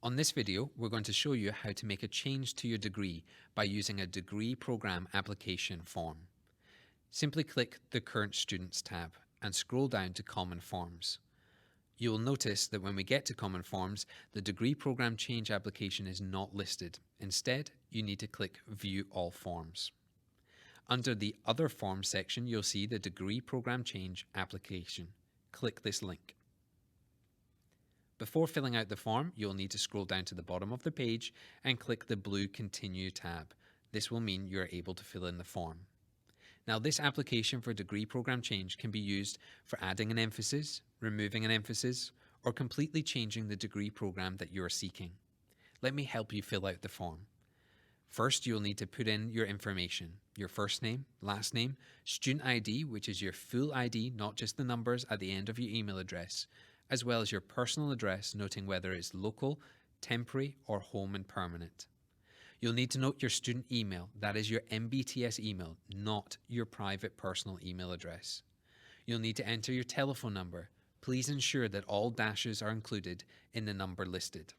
On this video, we're going to show you how to make a change to your degree by using a degree program application form. Simply click the Current Students tab and scroll down to Common Forms. You will notice that when we get to Common Forms, the degree program change application is not listed. Instead, you need to click View All Forms. Under the Other Forms section, you'll see the degree program change application. Click this link. Before filling out the form, you'll need to scroll down to the bottom of the page and click the blue Continue tab. This will mean you're able to fill in the form. Now, this application for degree program change can be used for adding an emphasis, removing an emphasis, or completely changing the degree program that you're seeking. Let me help you fill out the form. First, you'll need to put in your information, your first name, last name, student ID, which is your full ID, not just the numbers at the end of your email address, as well as your personal address, noting whether it's local, temporary, or home and permanent. You'll need to note your student email, that is your MBTS email, not your private personal email address. You'll need to enter your telephone number. Please ensure that all dashes are included in the number listed.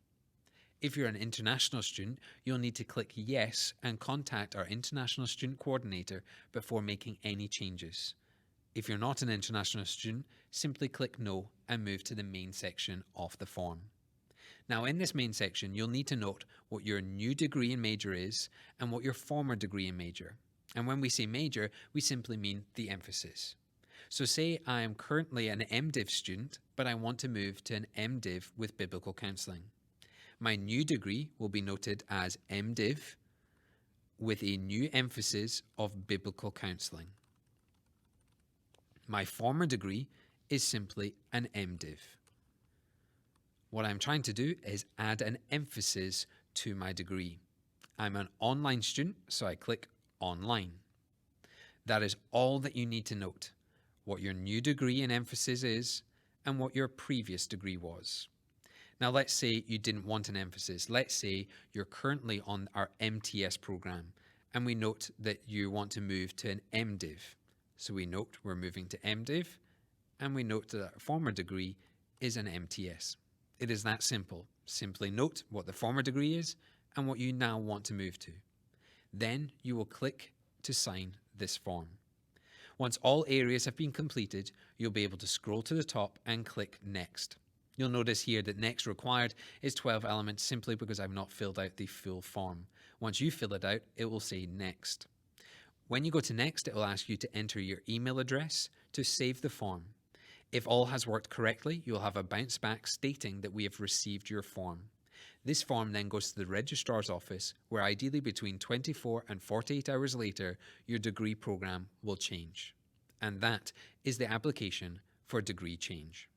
If you're an international student, you'll need to click Yes and contact our International Student Coordinator before making any changes. If you're not an international student, simply click No and move to the main section of the form. Now, in this main section, you'll need to note what your new degree and major is and what your former degree and major. And when we say major, we simply mean the emphasis. So say I am currently an MDiv student, but I want to move to an MDiv with biblical counseling. My new degree will be noted as MDiv with a new emphasis of biblical counseling. My former degree is simply an MDiv. What I'm trying to do is add an emphasis to my degree. I'm an online student, so I click Online. That is all that you need to note, what your new degree and emphasis is and what your previous degree was. Now, let's say you didn't want an emphasis. Let's say you're currently on our MTS program and we note that you want to move to an MDiv. So we note we're moving to MDiv and we note that our former degree is an MTS. It is that simple. Simply note what the former degree is and what you now want to move to. Then you will click to sign this form. Once all areas have been completed, you'll be able to scroll to the top and click Next. You'll notice here that Next required is 12 elements simply because I've not filled out the full form. Once you fill it out, it will say Next. When you go to Next, it will ask you to enter your email address to save the form. If all has worked correctly, you'll have a bounce back stating that we have received your form. This form then goes to the registrar's office, where ideally between 24 and 48 hours later, your degree program will change. And that is the application for degree change.